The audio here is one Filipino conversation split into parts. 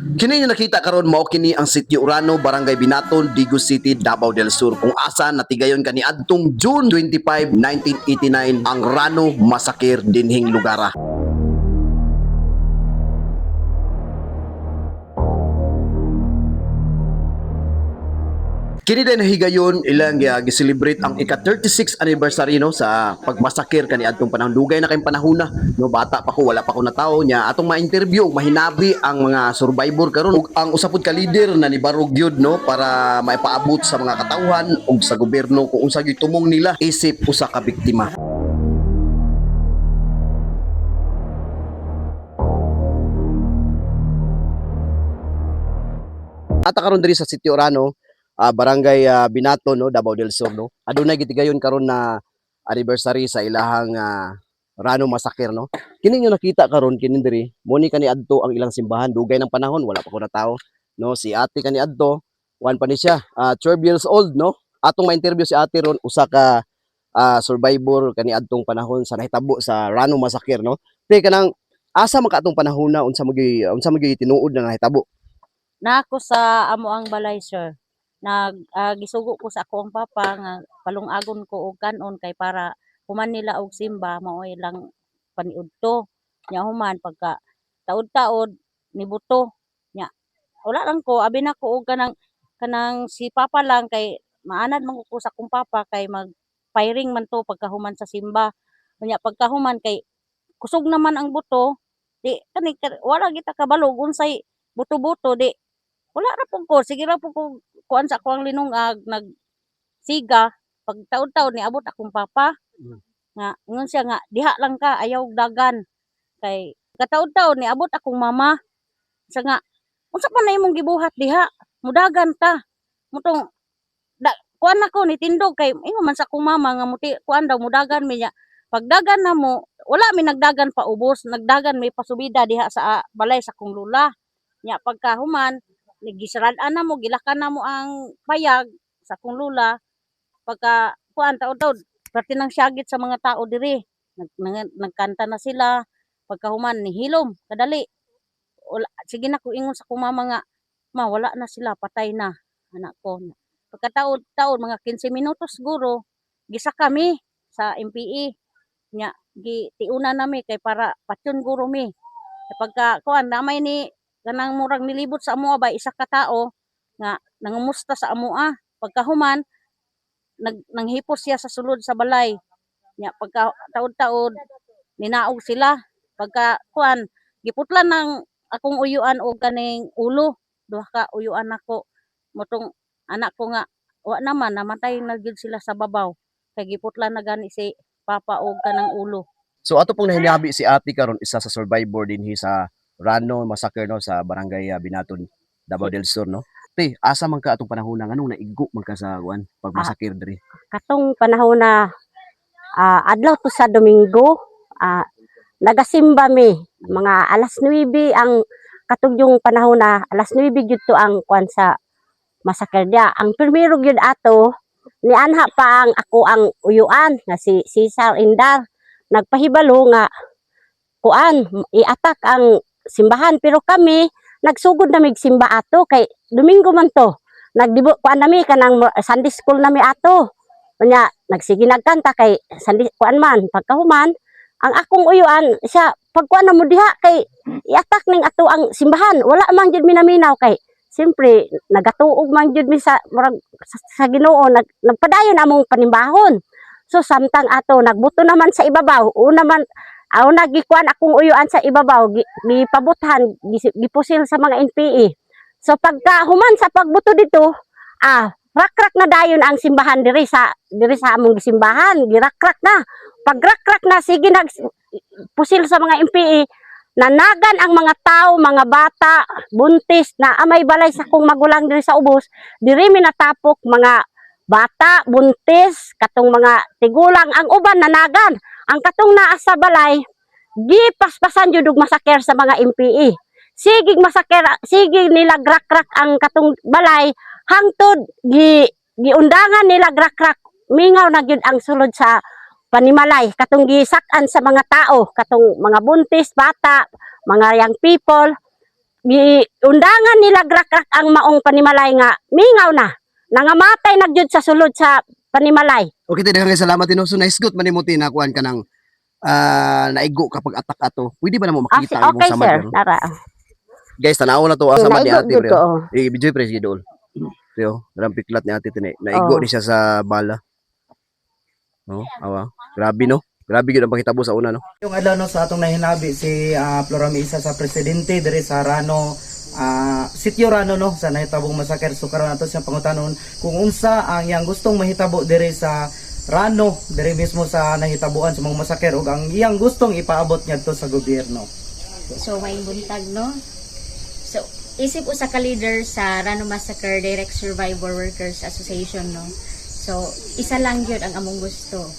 Kini yung nakita karon mao kini ang Sitio Urano, Barangay Binaton, Digo City, Davao del Sur. Kung asa natigayon kani adtong June 25, 1989 ang Rano Massacre dinhing lugara. Kini din higayon ilang gi-celebrate ang ika-36 anniversary no sa pagmasakir kani adtong panahon. Dugay na kay panahona no, bata pa ko, wala pa ko natawo nya atong ma-interview mahinabi ang mga survivor karon ug ang usapod ka leader na ni Barog gyud no para maipaabot sa mga katawhan ug sa gobyerno kung unsa gyud tumong nila isip usa ka biktima. Ata karon diri sa Sitio Urano, Barangay Binaton no, Davao del Sur no. Adunay gitigayon karon na anniversary sa ilahang Rano Massacre no. Kini yung nakita karon kini diri, mo ni kani adto ang ilang simbahan, dugay ng panahon wala pa ko natawo no. Si ate kani adto, wan pa ni siya, 12 years old no. Atong ma-interview si ate ron usa ka survivor kani adtong panahon sa nahitabo sa Rano Massacre no. Te kanang asa man ka atong panahon na unsa magi tinuod na nahitabo? Na ako sa amo ang balay, sir. Gisugo ko sa ako ang papa nga palungagon ko og kanon kay para human nila og simba maoy lang paniudto. Nya human pagka taod-taod nibuto nya wala lang ko abi na ko og kanang si papa lang kay maanad man ko sa akong papa kay mag firing man to pagkahuman sa simba. Nya pagkahuman kay kusog naman ang buto di wala kita kabalog unsay buto-buto di wala ra pud ko, sige ra pud ko kuan sa ako ang linungag nagsiga pag taud-taud niabot akong papa. Nga ingon siya nga diha lang ka ayaw og dagan kay kataud-taud niabot akong mama. Siya nga unsa pa na imong gibuhat diha? Mudagan ta. Mutong kuan ako nitindog kay ingon man sa akong mama nga muti kuan daw mudagan mi nya. Pagdagan na mo wala mi nagdagan pa ubos, nagdagan mi pasubida diha sa balay sa akong lula. Nya pagkahuman gisarad-an na mo, gilakan na mo ang payag sa akong lula. Pagka kuan taud-taud, parte ng syagit sa mga tao diri. Nagkanta na sila. Pagkahuman nihilom, kadali. Sige na ko ingon sa akong mama nga, ma wala na sila, patay na anak ko. Pagkataod-taod mga 15 minutos siguro, gisa kami sa MPE. Nya gitiuna nami kay para patyon guro mi. Pagka kuan namay ni kanang murag nilibot sa amoa ba isa ka tao nga nangumusta sa amoa pagkahuman nanghipos siya sa sulod sa balay nya pagka taod-taod ninaog sila pagka kuan giputlan ng akong uyuan og kaning ulo duha ka uyuan nako motong anak ko nga wa naman namatay na gyud sila sa babaw kay giputlan na gani si papa og kanang ulo. So ato pong nahinabi si ate karon isa sa survivor dinhi sa Rano Massacre no sa Barangay Binaton, Davao del Sur no. Te, asa man ka atong panahon na nganong naigo man ka sa kuan pagmasakir diri? Katong panahon na adlaw to sa Domingo, nagasimba mi mga alas 9 ang katugyong panahon na alas 9 gyud to ang kuan sa massacre dia. Ang primero gyud ato ni anha pa ang ako ang uyuan nga si Cesar Indar nagpahibalo nga kuan i-attack ang simbahan pero kami nagsugod na mig simba ato kay Domingo man to nagdibo kuan nami kanang Sunday school nami ato nya nagsige nagkanta kay Sunday kuan man pagkahuman ang akong uyuan siya pagkuan na mo diha kay i-attack ning ato ang simbahan wala man jud minaminaw kay siyempre nagatuog man jud mi sa murag sa Ginoo nagpadayon among panimbahon so samtang ato nagbuto naman sa ibabaw una man nagikuan akong uyuan sa ibabaw gipabuthan gipusil sa mga NPE so pagka human sa pagbuto dito rakrak na dayon ang simbahan diri sa among simbahan girakrak na pagrakrak na sige nagpusil sa mga NPE nanagan ang mga tao mga bata buntis na amay balay sa kong magulang diri sa ubos diri mi natapok mga bata buntis katong mga tigulang ang uban nanagan ang katong naa sa balay gipaspasan jud og massacre sa mga MPE sige massacre sige nila grakrak ang katong balay hangtod giundangan nila grakrak mingaw na gyud ang sulod sa panimalay katong gisak-an sa mga tao katong mga buntis bata mga young people undangan nila grakrak ang maong panimalay nga mingaw na nangamatay nagyud sa sulod sa panimalay. Okay, daghang salamat tino. So nice good man nimo tinakuan ka ng naigo kapag atak ato. Pwede ba na mo makita ang Okay imong sir, samad? nara. Guys, tanaw na to asa man ni Naigo ate gyud ko, bro. oh. Video press gidol. Yo, dalam piklat ni ate tini. Naigo Oh. ni siya sa bala. No, awa. Grabe no. Grabe gyud ang pakitabo sa una no. Yung adlaw no sa atong nahinabi si Flora Mesa sa presidente diri sa Rano Sitio Rano no sa nahitabong masaker so karon ato siyang pangutanon kung unsa ang iyang gustong mahitabo diri sa Rano diri mismo sa nahitabuan sa mga masaker ug ang iyang gustong ipaabot ngadto sa gobyerno. So, may buntag, no? So, isip usa ka leader sa Rano Massacre Direct Survivor Workers Association, no? So, isa lang yun ang among gusto.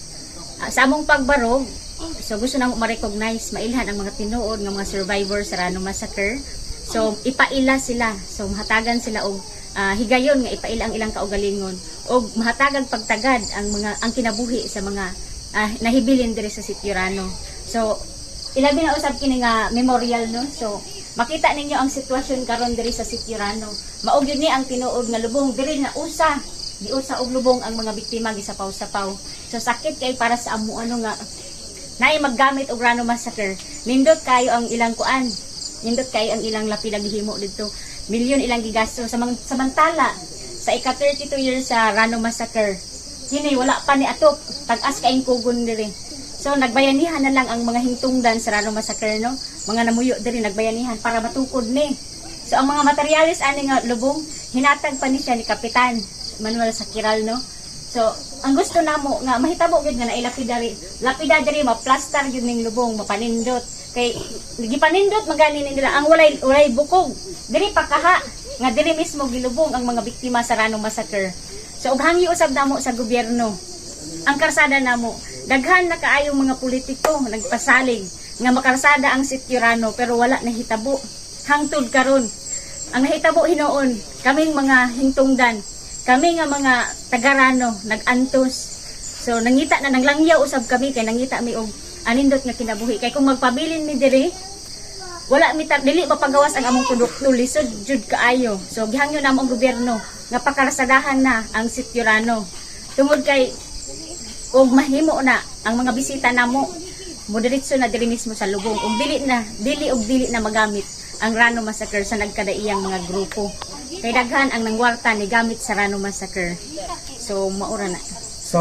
Sa among pagbarog, so gusto nang ma-recognize, mailhan ang mga tinuod ng mga survivors sa Rano Massacre. So, ipaila sila. So, mahatagan sila og higayon nga ipaila ang ilang kaugalingon og mahatagag pagtagad ang kinabuhi sa mga nahibilin diri sa Sitio Rano. So, ilabi na usab kini nga memorial no. So makita ninyo ang sitwasyon karon diri sa Sitio Rano. Maog yun ni ang tinuod nga lubong diri na usa og lubong ang mga biktima gisapaw-sapaw. So sakit kay para sa amo ano nga naay maggamit og Rano Massacre. Nindot kayo ang ilang kuan. Nindot kayo ang ilang lapida gihimo didto. Milyon ilang gigasto samantala sa ika-32 years sa Rano Massacre. Kini wala pa ni atop tag-as kaing kugon diri. So nagbayanihan na lang ang mga hingtungdan sa Rano Massacre no. Mga namuyo diri nagbayanihan para matukod ni. So ang mga materialis ani nga lubong hinatag pa ni siya ni Kapitan Manuel Sakiral no. So ang gusto namo nga mahitabo gyud nga nailapidary. Lapidary ma-plaster gyud ning lubong mapanindot. Kay gipanindot magani nila ang walay bukog. Diri pakaha nga diri mismo gilubong ang mga biktima sa Rano Massacre. So ug hangi usab namo sa gobyerno. Ang karsada namo daghan na kaayong mga politiko nagpasalig nga makarsada ang Sitio Rano pero wala nahitabo hangtod karon. Ang nahitabo hinuon kaming mga hingtungdan, kami nga mga taga-Rano nag-antos. So nangita na nanglangyaw usab kami kay nangita mi og anindot nga kinabuhi kay kung magpabilin mi diri wala mi dili mapagawas ang among produkto lisod jud kaayo. So gihangyo namo ang gobyerno nga pakarsadahan na ang Sitio Rano. Tungod kay og mahimo na ang mga bisita namo moderitso na diri mismo sa lubong ug dili na magamit ang Rano Massacre sa nagkadaiyang mga grupo kay daghan ang nangwarta ni gamit sa Rano Massacre. So maura na. So